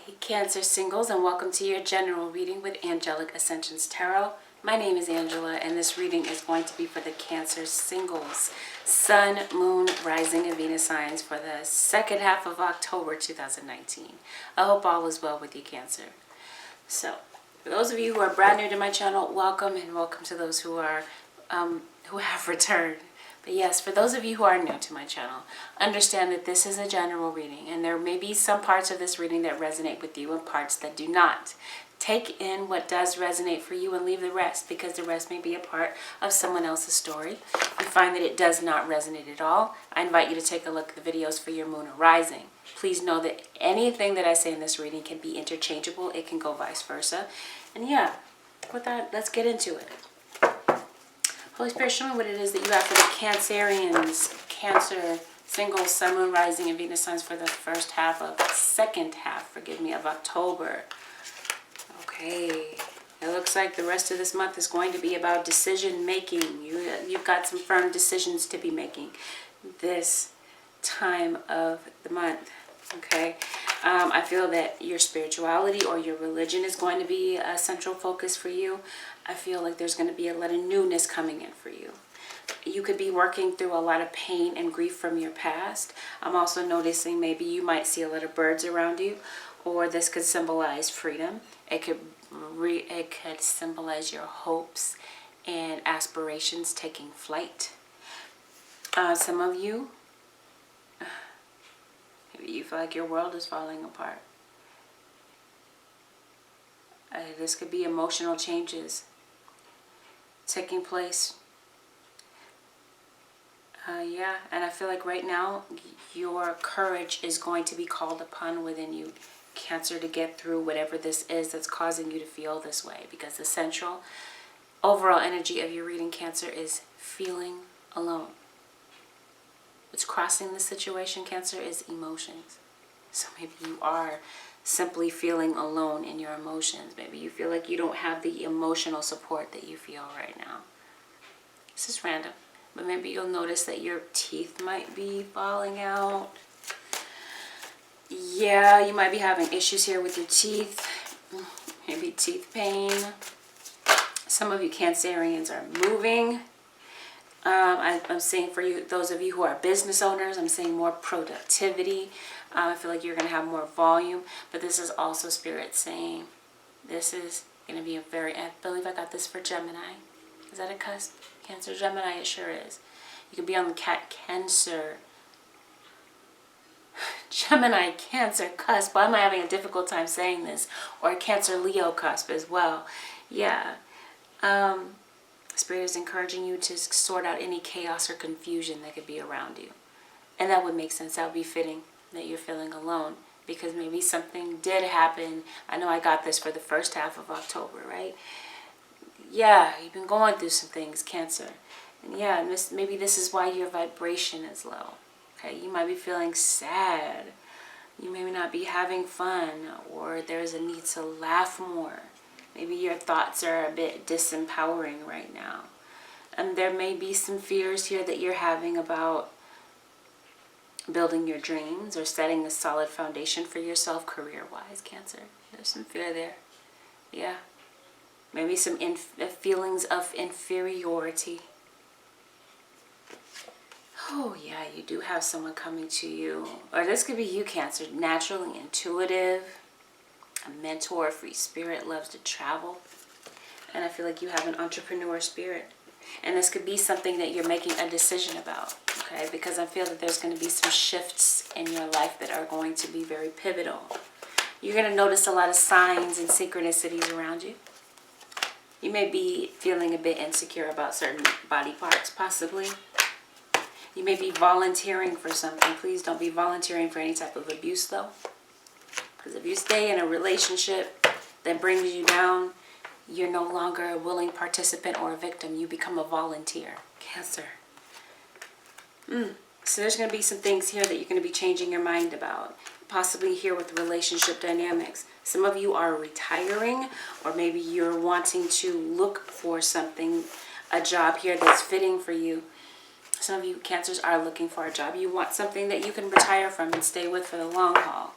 Hey Cancer singles, and welcome to your general reading with Angelic Ascensions Tarot. My name is Angela, and this reading is going to be for the Cancer singles, Sun, Moon, Rising, and Venus signs for the second half of October 2019. I hope all is well with you, Cancer. So, for those of you who are brand new to my channel, welcome, and welcome to those who are who have returned. But yes, for those of you who are new to my channel, understand that this is a general reading, and there may be some parts of this reading that resonate with you and parts that do not. Take in what does resonate for you and leave the rest, because the rest may be a part of someone else's story. If you find that it does not resonate at all, I invite you to take a look at the videos for your moon or rising. Please know that anything that I say in this reading can be interchangeable. It can go vice versa. And yeah, with that, let's get into it. Holy Spirit, show me what it is that you have for the Cancerians, Cancer, singles, Sun, Moon, Rising, and Venus signs for the second half of October. Okay, it looks like the rest of this month is going to be about decision making. You've got some firm decisions to be making this time of the month. Okay, I feel that your spirituality or your religion is going to be a central focus for you. I feel like there's going to be a lot of newness coming in for you. You could be working through a lot of pain and grief from your past. I'm also noticing maybe you might see a lot of birds around you, or this could symbolize freedom. It could symbolize your hopes and aspirations taking flight. Some of you, maybe you feel like your world is falling apart. This could be emotional changes taking place. Yeah, and I feel like right now your courage is going to be called upon within you, Cancer, to get through whatever this is that's causing you to feel this way, because the central overall energy of your reading, Cancer, is feeling alone. What's crossing the situation, Cancer, is emotions. So maybe you are simply feeling alone in your emotions. Maybe you feel like you don't have the emotional support that you feel right now. This is random, but maybe you'll notice that your teeth might be falling out. Yeah, you might be having issues here with your teeth. Maybe teeth pain. Some of you Cancerians are moving. I'm saying for you, those of you who are business owners, I'm saying more productivity. I feel like you're going to have more volume, but this is also Spirit saying this is going to be I believe I got this for Gemini. Is that a cusp? Cancer, Gemini, it sure is. You could be on the Cancer, Gemini, Cancer cusp. Why am I having a difficult time saying this? Or a Cancer, Leo cusp as well. Yeah. Spirit is encouraging you to sort out any chaos or confusion that could be around you. And that would make sense. That would be fitting that you're feeling alone, because maybe something did happen. I know I got this for the first half of October, right? Yeah, you've been going through some things, Cancer. And yeah, maybe this is why your vibration is low. Okay, you might be feeling sad. You may not be having fun, or there's a need to laugh more. Maybe your thoughts are a bit disempowering right now. And there may be some fears here that you're having about building your dreams or setting a solid foundation for yourself career-wise, Cancer. There's some fear there. Yeah. Maybe some feelings of inferiority. Oh, yeah, you do have someone coming to you. Or this could be you, Cancer, naturally intuitive. A mentor, free spirit, loves to travel. And I feel like you have an entrepreneur spirit. And this could be something that you're making a decision about, okay? Because I feel that there's going to be some shifts in your life that are going to be very pivotal. You're going to notice a lot of signs and synchronicities around you. You may be feeling a bit insecure about certain body parts, possibly. You may be volunteering for something. Please don't be volunteering for any type of abuse, though. Because if you stay in a relationship that brings you down, you're no longer a willing participant or a victim. You become a volunteer, Cancer. So there's going to be some things here that you're going to be changing your mind about. Possibly here with relationship dynamics. Some of you are retiring, or maybe you're wanting to look for something, a job here that's fitting for you. Some of you Cancers are looking for a job. You want something that you can retire from and stay with for the long haul.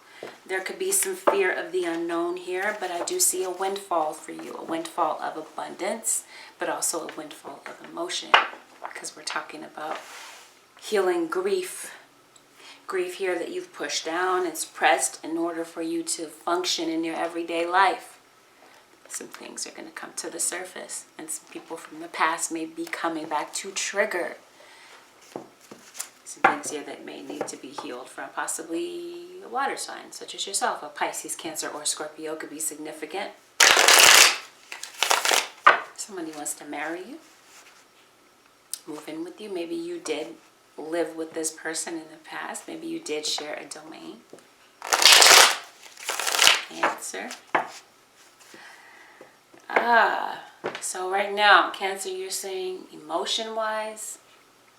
There could be some fear of the unknown here, but I do see a windfall for you, a windfall of abundance, but also a windfall of emotion, because we're talking about healing grief. Grief here that you've pushed down and suppressed in order for you to function in your everyday life. Some things are going to come to the surface, and some people from the past may be coming back to trigger some things here that may need to be healed from. Possibly a water sign, such as yourself. A Pisces, Cancer, or Scorpio could be significant. Somebody wants to marry you, move in with you. Maybe you did live with this person in the past. Maybe you did share a domain. Cancer. So right now, Cancer, you're saying emotion-wise,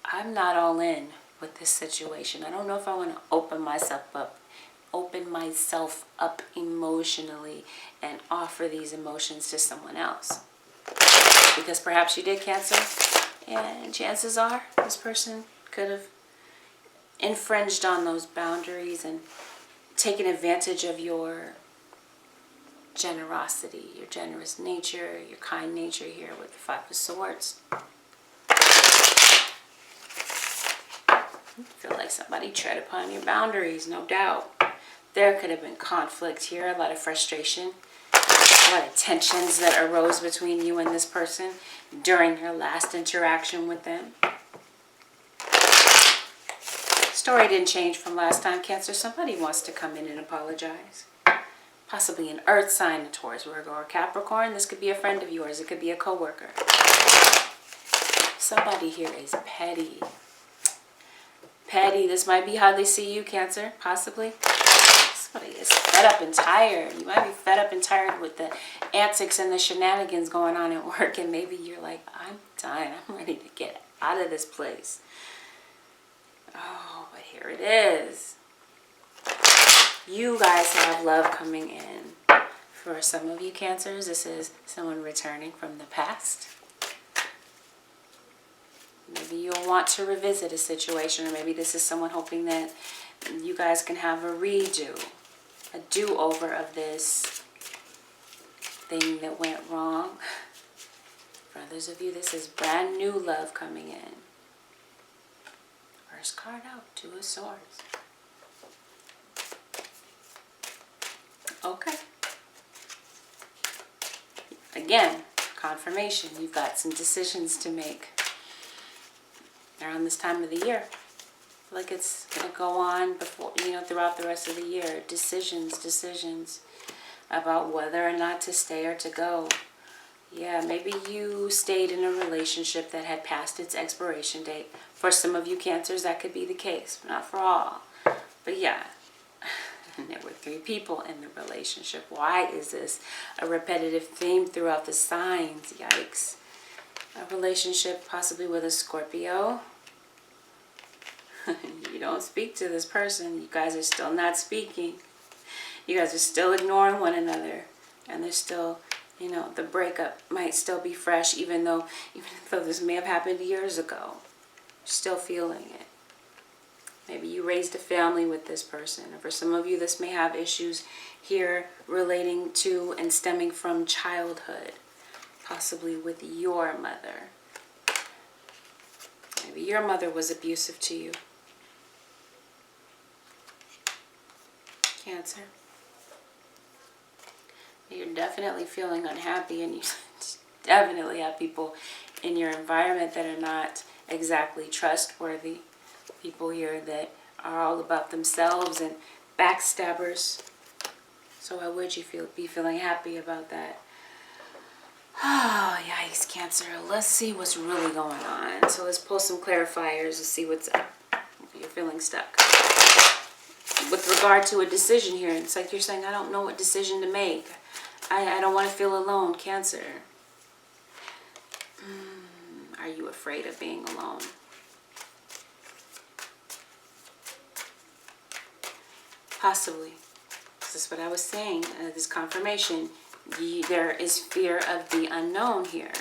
I'm not all in with this situation. I don't know if I want to open myself up emotionally and offer these emotions to someone else. Because perhaps you did, Cancer, and chances are this person could have infringed on those boundaries and taken advantage of your generosity, your generous nature, your kind nature here with the Five of Swords. I feel like somebody tread upon your boundaries, no doubt. There could have been conflict here, a lot of frustration, a lot of tensions that arose between you and this person during your last interaction with them. Story didn't change from last time, Cancer. Somebody wants to come in and apologize. Possibly an earth sign, a Taurus, Virgo, or Capricorn. This could be a friend of yours. It could be a coworker. Somebody here is petty. Petty. This might be how they see you, Cancer, possibly. Somebody is fed up and tired. You might be fed up and tired with the antics and the shenanigans going on at work, and maybe you're like, I'm done. I'm ready to get out of this place. Oh, but here it is. You guys have love coming in. For some of you Cancers, this is someone returning from the past. Maybe you'll want to revisit a situation, or maybe this is someone hoping that you guys can have a redo, a do-over of this thing that went wrong. For others of you, this is brand new love coming in. First card out, Two of Swords. Okay. Again, confirmation. You've got some decisions to make around this time of the year. Like it's going to go on before, throughout the rest of the year. Decisions about whether or not to stay or to go. Yeah, maybe you stayed in a relationship that had passed its expiration date. For some of you Cancers, that could be the case. Not for all. But yeah. And there were 3 people in the relationship. Why is this a repetitive theme throughout the signs? Yikes. A relationship possibly with a Scorpio. You don't speak to this person. You guys are still not speaking. You guys are still ignoring one another. And there's still, the breakup might still be fresh, even though this may have happened years ago. You're still feeling it. Maybe you raised a family with this person. Or for some of you, this may have issues here relating to and stemming from childhood. Possibly with your mother. Maybe your mother was abusive to you. Cancer. You're definitely feeling unhappy, and you definitely have people in your environment that are not exactly trustworthy. People here that are all about themselves and backstabbers. So why would you be feeling happy about that? Oh, yikes, Cancer. Let's see what's really going on. So let's pull some clarifiers to see what's up. You're feeling stuck. With regard to a decision here, it's like you're saying, I don't know what decision to make. I don't want to feel alone, Cancer. Are you afraid of being alone? Possibly. This is what I was saying, this confirmation. There is fear of the unknown here.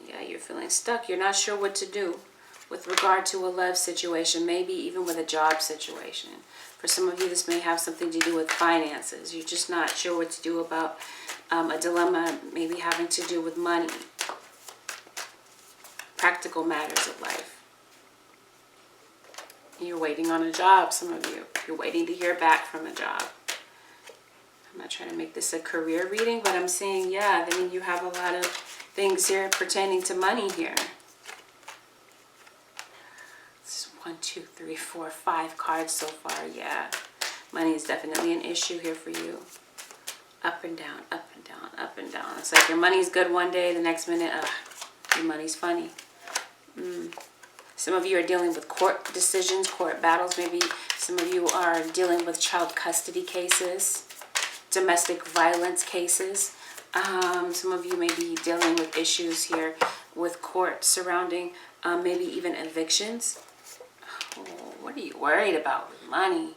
Yeah, you're feeling stuck. You're not sure what to do. with regard to a love situation, maybe even with a job situation. For some of you, this may have something to do with finances. You're just not sure what to do about a dilemma, maybe having to do with money, practical matters of life. You're waiting on a job, some of you. You're waiting to hear back from a job. I'm not trying to make this a career reading, but I'm saying, yeah, I mean, you have a lot of things here pertaining to money here. 1, 2, 3, 4, 5 cards so far. Yeah, money is definitely an issue here for you. Up and down, up and down, up and down. It's like your money's good one day, the next minute, your money's funny. Some of you are dealing with court decisions, court battles. Maybe some of you are dealing with child custody cases, domestic violence cases. Some of you may be dealing with issues here with court surrounding maybe even evictions. Oh, what are you worried about with money?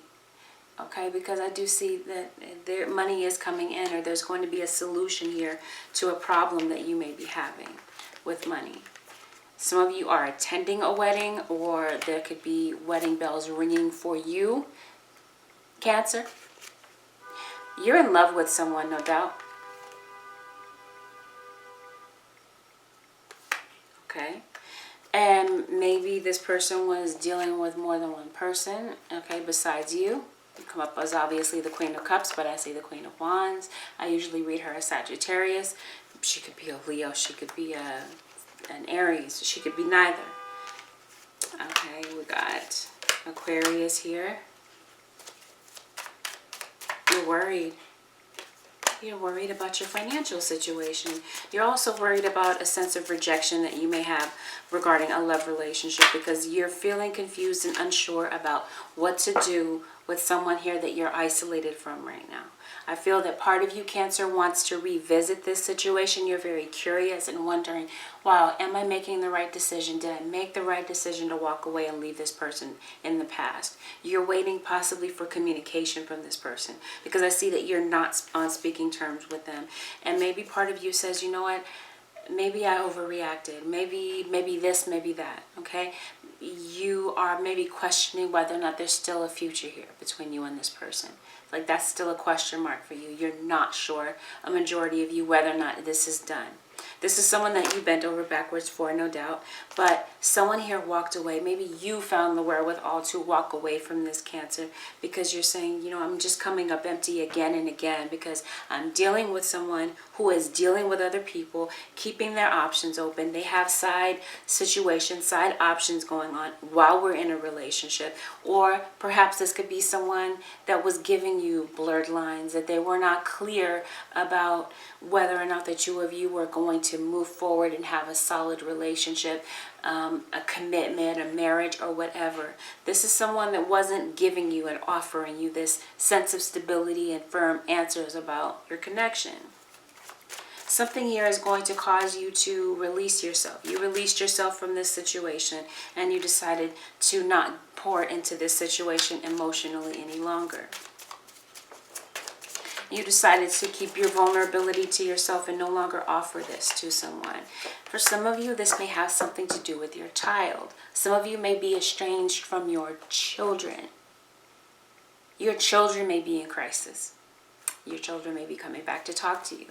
Okay, because I do see that their money is coming in, or there's going to be a solution here to a problem that you may be having with money. Some of you are attending a wedding, or there could be wedding bells ringing for you, Cancer. You're in love with someone, no doubt. Okay. And maybe this person was dealing with more than one person, okay, besides you. You come up as obviously the Queen of Cups, but I see the Queen of Wands. I usually read her as Sagittarius. She could be a Leo. She could be an Aries. She could be neither. Okay, we got Aquarius here. You're worried. You're worried about your financial situation. You're also worried about a sense of rejection that you may have regarding a love relationship, because you're feeling confused and unsure about what to do with someone here that you're isolated from right now. I feel that part of you, Cancer, wants to revisit this situation. You're very curious and wondering, wow, am I making the right decision? Did I make the right decision to walk away and leave this person in the past? You're waiting possibly for communication from this person, because I see that you're not on speaking terms with them. And maybe part of you says, you know what, maybe I overreacted. Maybe this, maybe that, okay? You are maybe questioning whether or not there's still a future here between you and this person. Like, that's still a question mark for you. You're not sure, a majority of you, whether or not this is done. This is someone that you bent over backwards for, no doubt. But someone here walked away. Maybe you found the wherewithal to walk away from this, Cancer, because you're saying, you know, I'm just coming up empty again and again, because I'm dealing with someone who is dealing with other people, keeping their options open. They have side situations, side options going on while we're in a relationship. Or perhaps this could be someone that was giving you blurred lines, that they were not clear about whether or not the two of you were going to move forward and have a solid relationship, a commitment, a marriage, or whatever. This is someone that wasn't giving you and offering you this sense of stability and firm answers about your connection. Something here is going to cause you to release yourself. You released yourself from this situation, and you decided to not pour into this situation emotionally any longer. You decided to keep your vulnerability to yourself and no longer offer this to someone. For some of you, this may have something to do with your child. Some of you may be estranged from your children. Your children may be in crisis. Your children may be coming back to talk to you.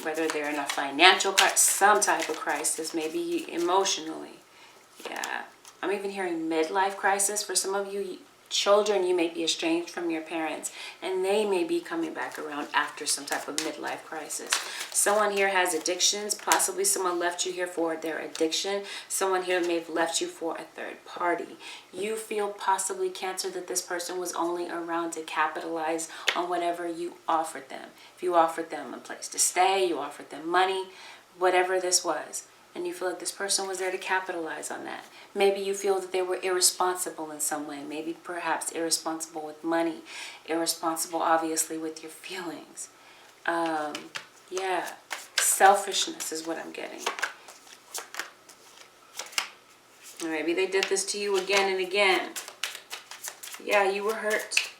Whether they're in a financial crisis, some type of crisis, maybe emotionally. Yeah, I'm even hearing midlife crisis. For some of you, children, you may be estranged from your parents, and they may be coming back around after some type of midlife crisis. Someone here has addictions. Possibly someone left you here for their addiction. Someone here may have left you for a third party. You feel possibly, Cancer, that this person was only around to capitalize on whatever you offered them. If you offered them a place to stay, you offered them money, whatever this was, and you feel like this person was there to capitalize on that. Maybe you feel that they were irresponsible in some way. Maybe perhaps irresponsible with money. Irresponsible, obviously, with your feelings. Yeah. Selfishness is what I'm getting. Or maybe they did this to you again and again. Yeah, you were hurt.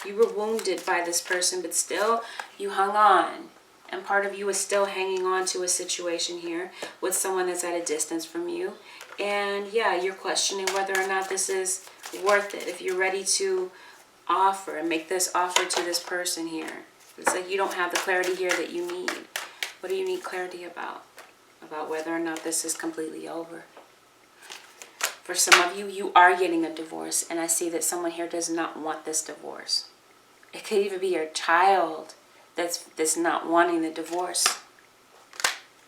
You were wounded by this person, but still you hung on. And part of you is still hanging on to a situation here with someone that's at a distance from you. And yeah, you're questioning whether or not this is worth it. If you're ready to offer and make this offer to this person here. It's like you don't have the clarity here that you need. What do you need clarity about? About whether or not this is completely over. For some of you, you are getting a divorce. And I see that someone here does not want this divorce. It could even be your child that's not wanting the divorce.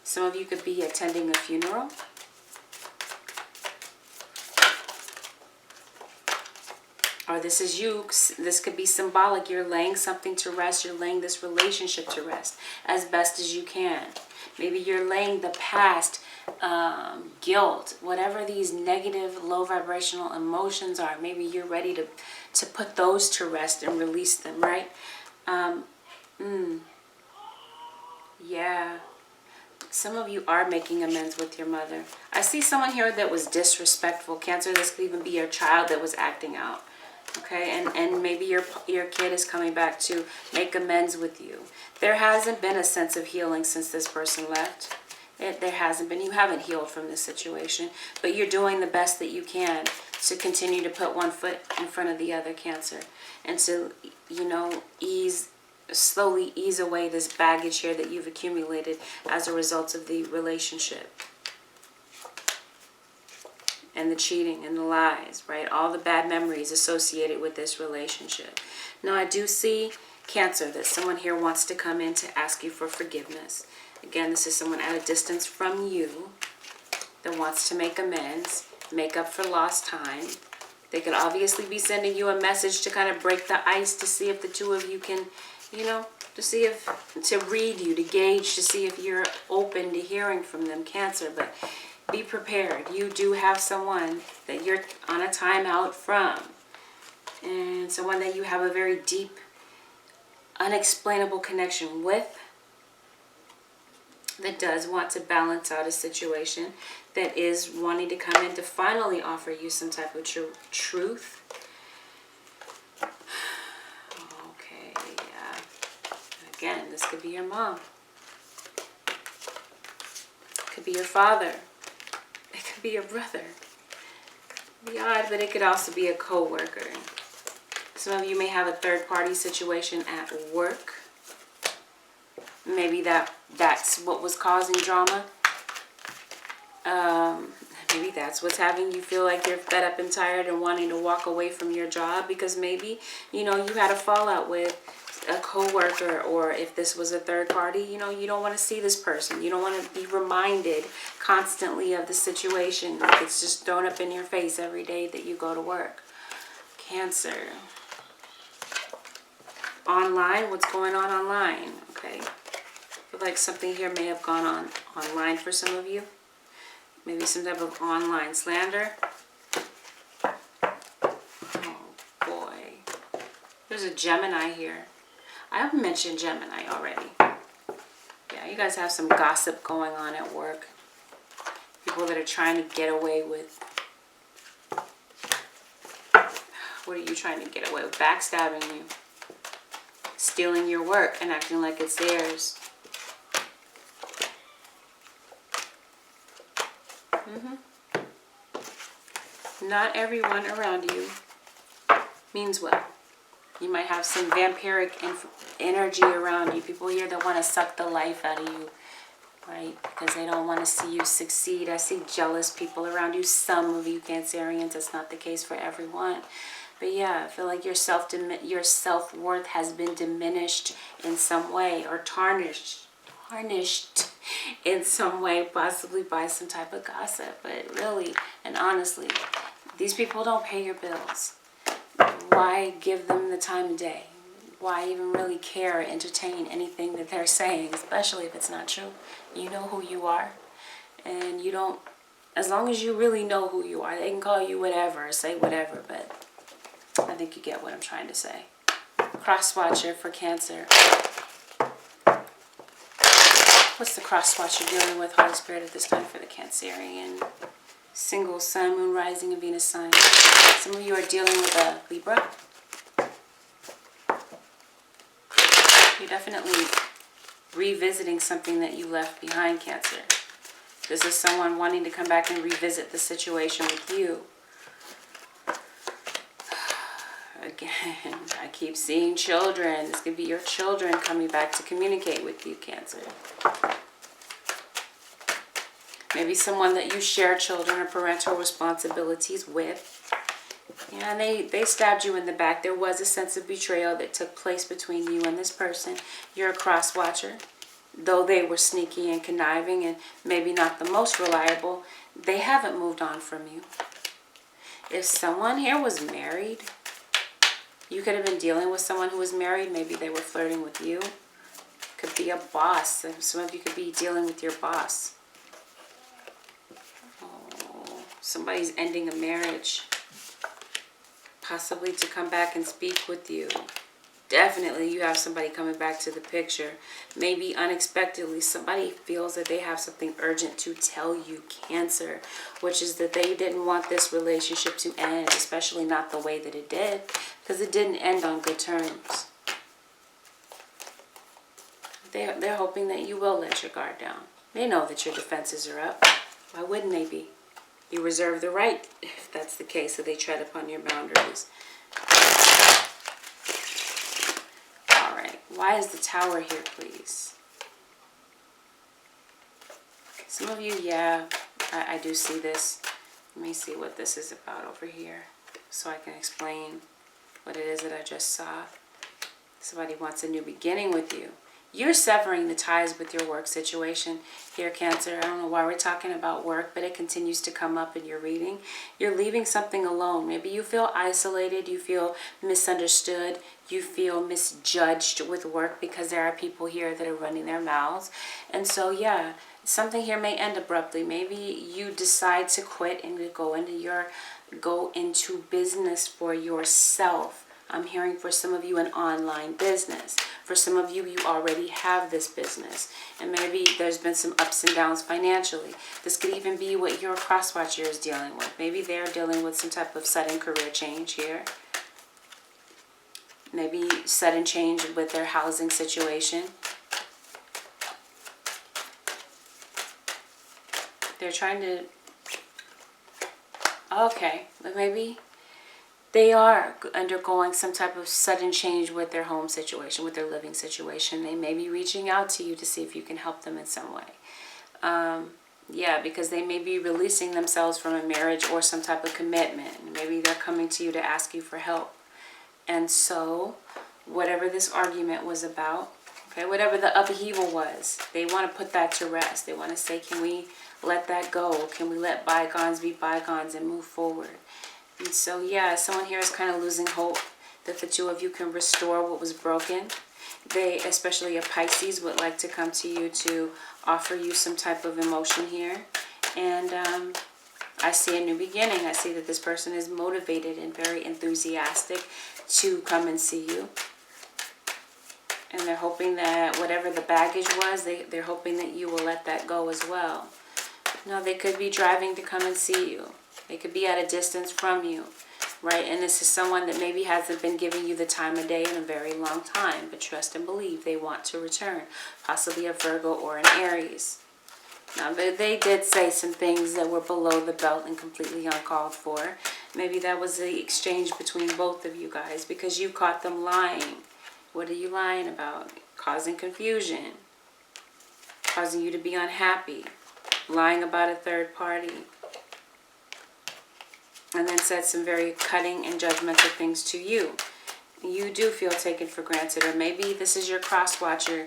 Some of you could be attending a funeral. Or this is you. This could be symbolic. You're laying something to rest. You're laying this relationship to rest as best as you can. Maybe you're laying the past, guilt, whatever these negative, low vibrational emotions are. Maybe you're ready to put those to rest and release them, right? Yeah. Some of you are making amends with your mother. I see someone here that was disrespectful. Cancer, this could even be your child that was acting out. Okay, and maybe your kid is coming back to make amends with you. There hasn't been a sense of healing since this person left. There hasn't been. You haven't healed from this situation. But you're doing the best that you can to continue to put one foot in front of the other, Cancer. And to, slowly ease away this baggage here that you've accumulated as a result of the relationship. And the cheating and the lies, right? All the bad memories associated with this relationship. Now, I do see, Cancer, that someone here wants to come in to ask you for forgiveness. Again, this is someone at a distance from you that wants to make amends, make up for lost time. They could obviously be sending you a message to kind of break the ice to see if the two of you can, to read you, to gauge, to see if you're open to hearing from them, Cancer. But be prepared. You do have someone that you're on a timeout from. And someone that you have a very deep, unexplainable connection with. That does want to balance out a situation. That is wanting to come in to finally offer you some type of truth. Okay, yeah. Again, this could be your mom. Could be your father. It could be your brother. Be odd, but it could also be a co-worker. Some of you may have a third-party situation at work. Maybe that's what was causing drama. Maybe that's what's having you feel like you're fed up and tired and wanting to walk away from your job, because maybe, you had a fallout with a co-worker, or if this was a third party, you don't want to see this person. You don't want to be reminded constantly of the situation. Like it's just thrown up in your face every day that you go to work. Cancer. Online, what's going on online? Okay. I feel like something here may have gone on online for some of you. Maybe some type of online slander. Oh boy. There's a Gemini here. I haven't mentioned Gemini already. Yeah, you guys have some gossip going on at work. People that are trying to get away with... What are you trying to get away with? Backstabbing you. Stealing your work and acting like it's theirs. Not everyone around you means well. You might have some vampiric energy around you. People here that want to suck the life out of you, right? Because they don't want to see you succeed. I see jealous people around you. Some of you Cancerians, that's not the case for everyone. But yeah, I feel like your self-worth has been diminished in some way, or tarnished in some way, possibly by some type of gossip. But really and honestly, these people don't pay your bills. Why give them the time of day? Why even really care or entertain anything that they're saying, especially if it's not true? You know who you are, and you don't, as long as you really know who you are, they can call you whatever or say whatever, but I think you get what I'm trying to say. Cross-watcher for Cancer. What's the cross-watcher dealing with, Holy Spirit, at this time for the Cancerian? Single, Sun, Moon, Rising, and Venus sign. Some of you are dealing with a Libra. You definitely revisiting something that you left behind, Cancer. This is someone wanting to come back and revisit the situation with you. Again, I keep seeing children. This could be your children coming back to communicate with you, Cancer. Maybe someone that you share children or parental responsibilities with. Yeah, and they stabbed you in the back. There was a sense of betrayal that took place between you and this person. You're a cross watcher. Though they were sneaky and conniving and maybe not the most reliable, they haven't moved on from you. If someone here was married, you could have been dealing with someone who was married. Maybe they were flirting with you. Could be a boss. Some of you could be dealing with your boss. Oh, somebody's ending a marriage. Possibly to come back and speak with you. Definitely you have somebody coming back to the picture. Maybe unexpectedly somebody feels that they have something urgent to tell you, Cancer, which is that they didn't want this relationship to end, especially not the way that it did, because it didn't end on good terms. They're hoping that you will let your guard down. They know that your defenses are up. Why wouldn't they be? You reserve the right, if that's the case, that they tread upon your boundaries. All right. Why is the Tower here, please? Some of you, yeah, I do see this. Let me see what this is about over here so I can explain what it is that I just saw. Somebody wants a new beginning with you. You're severing the ties with your work situation here, Cancer. I don't know why we're talking about work, but it continues to come up in your reading. You're leaving something alone. Maybe you feel isolated. You feel misunderstood. You feel misjudged with work because there are people here that are running their mouths. And so, yeah, something here may end abruptly. Maybe you decide to quit and go into business for yourself. I'm hearing for some of you an online business. For some of you, you already have this business. And maybe there's been some ups and downs financially. This could even be what your crosswatcher is dealing with. Maybe they're dealing with some type of sudden career change here. Maybe sudden change with their housing situation. They're trying to... Okay, but maybe... they are undergoing some type of sudden change with their home situation, with their living situation. They may be reaching out to you to see if you can help them in some way. Yeah, because they may be releasing themselves from a marriage or some type of commitment. Maybe they're coming to you to ask you for help. And so, whatever this argument was about, okay, whatever the upheaval was, they want to put that to rest. They want to say, can we let that go? Can we let bygones be bygones and move forward? And so, yeah, someone here is kind of losing hope that the two of you can restore what was broken. They, especially a Pisces, would like to come to you to offer you some type of emotion here. And I see a new beginning. I see that this person is motivated and very enthusiastic to come and see you. And they're hoping that whatever the baggage was, they're hoping that you will let that go as well. Now, they could be driving to come and see you. They could be at a distance from you, right? And this is someone that maybe hasn't been giving you the time of day in a very long time. But trust and believe they want to return. Possibly a Virgo or an Aries. Now, they did say some things that were below the belt and completely uncalled for. Maybe that was the exchange between both of you guys because you caught them lying. What are you lying about? Causing confusion. Causing you to be unhappy. Lying about a third party. And then said some very cutting and judgmental things to you. You do feel taken for granted. Or maybe this is your cross-watcher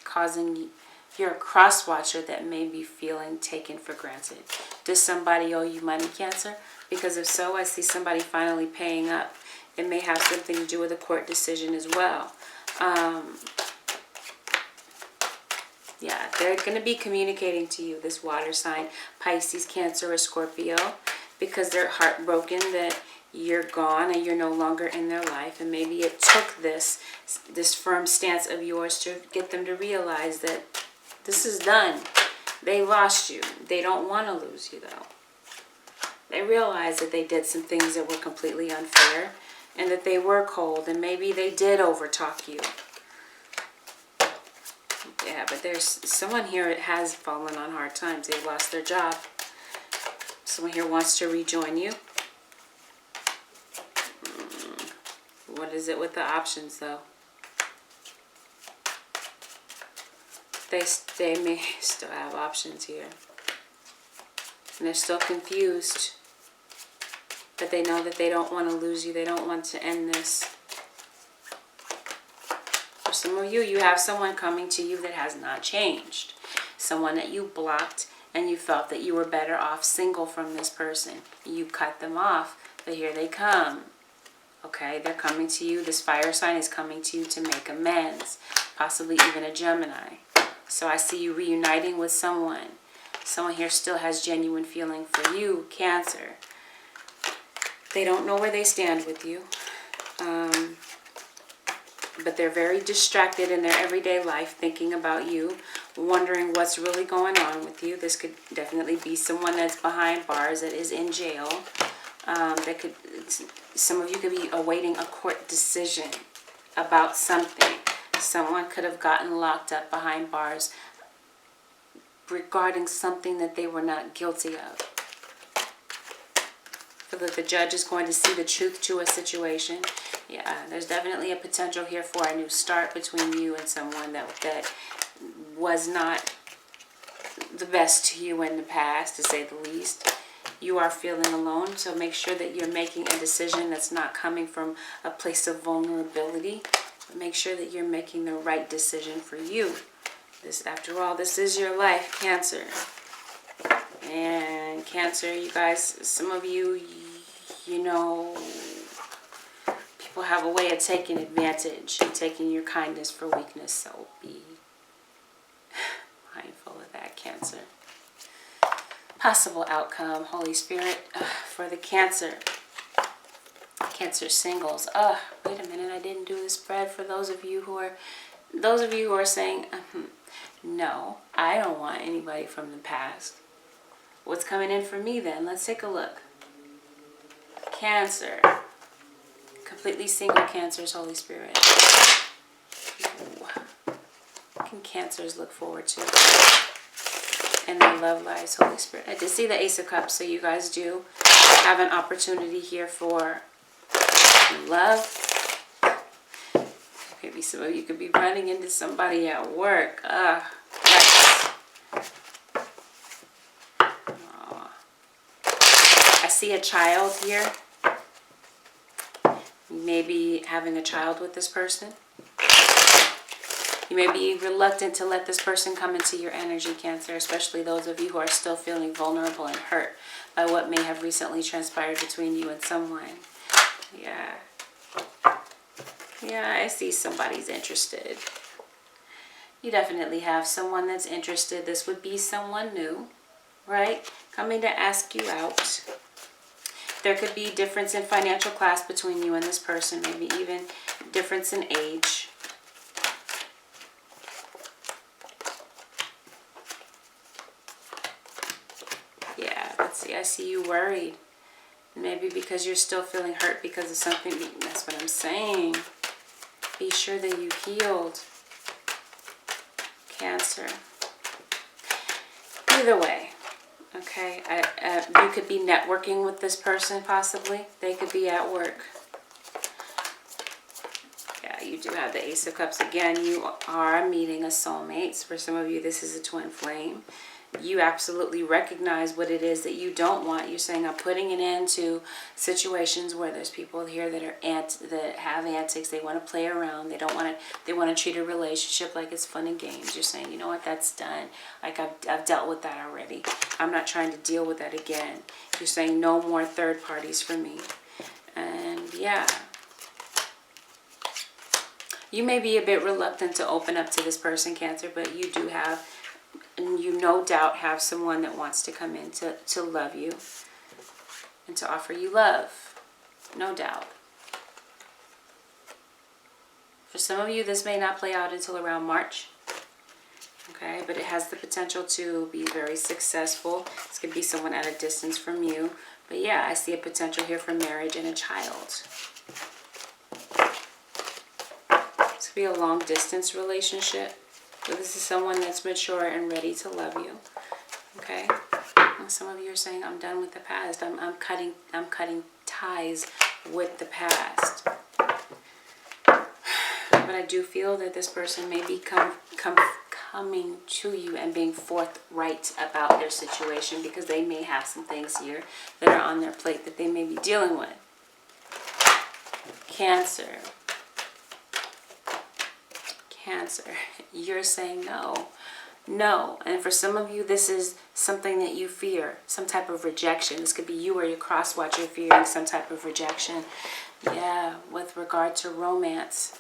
causing... You're a cross-watcher that may be feeling taken for granted. Does somebody owe you money, Cancer? Because if so, I see somebody finally paying up. It may have something to do with a court decision as well. Yeah, they're going to be communicating to you, this water sign, Pisces, Cancer, or Scorpio, because they're heartbroken that you're gone and you're no longer in their life. And maybe it took this firm stance of yours to get them to realize that this is done. They lost you. They don't want to lose you, though. They realize that they did some things that were completely unfair and that they were cold and maybe they did overtalk you. Yeah, but there's someone here that has fallen on hard times. They lost their job. Someone here wants to rejoin you. What is it with the options, though? They may still have options here. And they're still confused. But they know that they don't want to lose you. They don't want to end this. For some of you, you have someone coming to you that has not changed. Someone that you blocked and you felt that you were better off single from this person. You cut them off, but here they come. Okay, they're coming to you. This fire sign is coming to you to make amends. Possibly even a Gemini. So I see you reuniting with someone. Someone here still has genuine feeling for you, Cancer. They don't know where they stand with you. But they're very distracted in their everyday life, thinking about you, wondering what's really going on with you. This could definitely be someone that's behind bars, that is in jail. Some of you could be awaiting a court decision about something. Someone could have gotten locked up behind bars regarding something that they were not guilty of. I feel like the judge is going to see the truth to a situation. Yeah, there's definitely a potential here for a new start between you and someone that was not the best to you in the past, to say the least. You are feeling alone, so make sure that you're making a decision that's not coming from a place of vulnerability. But make sure that you're making the right decision for you. After all, this is your life, Cancer. And Cancer, you guys, some of you, you know, people have a way of taking advantage and taking your kindness for weakness, so be mindful of that, Cancer. Possible outcome, Holy Spirit, for the Cancer singles. Wait a minute, I didn't do the spread for those of you who are saying, no, I don't want anybody from the past. What's coming in for me then? Let's take a look. Cancer. Completely single Cancers, Holy Spirit. What can Cancers look forward to in their love lives, Holy Spirit? I did see the Ace of Cups, so you guys do have an opportunity here for love. Maybe some of you could be running into somebody at work. Yes. I see a child here. You may be having a child with this person. You may be reluctant to let this person come into your energy, Cancer, especially those of you who are still feeling vulnerable and hurt by what may have recently transpired between you and someone. Yeah. Yeah, I see somebody's interested. You definitely have someone that's interested. This would be someone new, right? Coming to ask you out. There could be difference in financial class between you and this person, maybe even difference in age. Yeah, let's see. I see you worried. Maybe because you're still feeling hurt because of something. That's what I'm saying. Be sure that you healed, Cancer. Either way, okay, you could be networking with this person possibly. They could be at work. Yeah, you do have the Ace of Cups. Again, you are meeting a soulmate. For some of you, this is a twin flame. You absolutely recognize what it is that you don't want. You're saying, I'm putting an end to situations where there's people here that have antics. They want to play around. They want to treat a relationship like it's fun and games. You're saying, you know what, that's done. Like I've dealt with that already. I'm not trying to deal with that again. You're saying no more third parties for me. And yeah. You may be a bit reluctant to open up to this person, Cancer, but you do have, and you no doubt have someone that wants to come in to love you and to offer you love. No doubt. For some of you, this may not play out until around March. Okay, but it has the potential to be very successful. This could be someone at a distance from you. But yeah, I see a potential here for marriage and a child. This could be a long distance relationship. So this is someone that's mature and ready to love you. Okay? And some of you are saying, I'm done with the past. I'm cutting ties with the past. But I do feel that this person may be coming to you and being forthright about their situation, because they may have some things here that are on their plate that they may be dealing with. Cancer, you're saying no. No. And for some of you, this is something that you fear, some type of rejection. This could be you or your cross watcher fearing some type of rejection. Yeah, with regard to romance.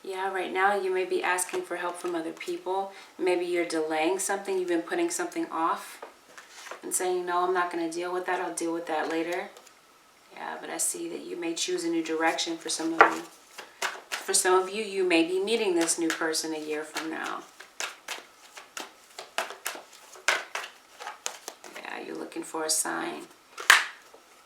Yeah, right now you may be asking for help from other people. Maybe you're delaying something. You've been putting something off and saying, no, I'm not going to deal with that. I'll deal with that later. Yeah, but I see that you may choose a new direction for some of you. For some of you, you may be meeting this new person a year from now. Yeah, you're looking for a sign.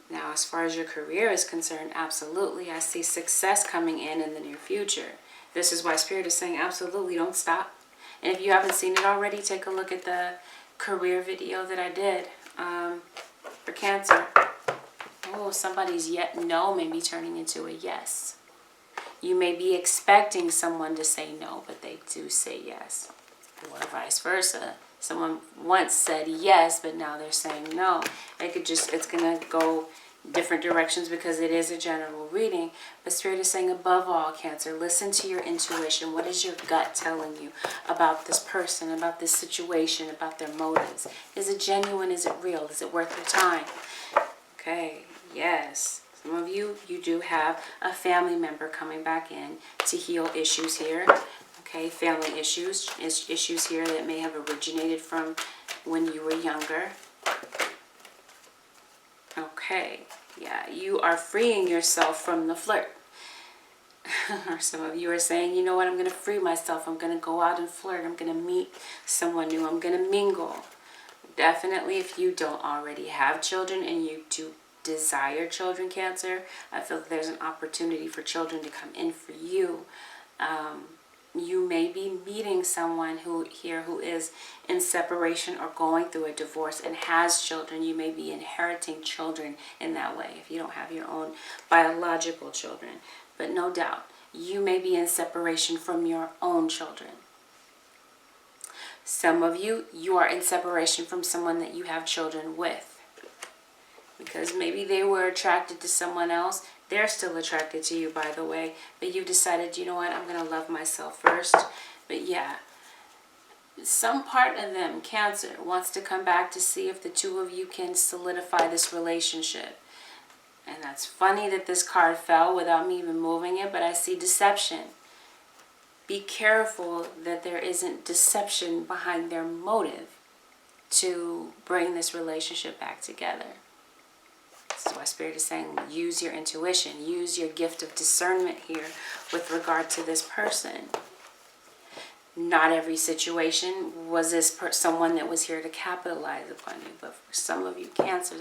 Now, as far as your career is concerned, absolutely, I see success coming in the near future. This is why Spirit is saying absolutely don't stop. And if you haven't seen it already, take a look at the career video that I did for Cancer. Oh, somebody's no may be turning into a yes. You may be expecting someone to say no, but they do say yes. Or vice versa. Someone once said yes, but now they're saying no. It's going to go different directions because it is a general reading. But Spirit is saying, above all, Cancer, listen to your intuition. What is your gut telling you about this person, about this situation, about their motives? Is it genuine? Is it real? Is it worth your time? Okay, yes. Some of you do have a family member coming back in to heal issues here. Okay, family issues here that may have originated from when you were younger. Okay, yeah, you are freeing yourself from the flirt. Or some of you are saying, you know what, I'm going to free myself. I'm going to go out and flirt. I'm going to meet someone new. I'm going to mingle. Definitely, if you don't already have children and you do desire children, Cancer, I feel that there's an opportunity for children to come in for you. You may be meeting someone who is in separation or going through a divorce and has children. You may be inheriting children in that way if you don't have your own biological children. But no doubt, you may be in separation from your own children. Some of you are in separation from someone that you have children with. Because maybe they were attracted to someone else. They're still attracted to you, by the way. But you decided, you know what, I'm going to love myself first. But yeah, some part of them, Cancer, wants to come back to see if the two of you can solidify this relationship. And that's funny that this card fell without me even moving it, but I see deception. Be careful that there isn't deception behind their motive to bring this relationship back together. This is why Spirit is saying, use your intuition, use your gift of discernment here with regard to this person. Not every situation was this someone that was here to capitalize upon you, but for some of you Cancers,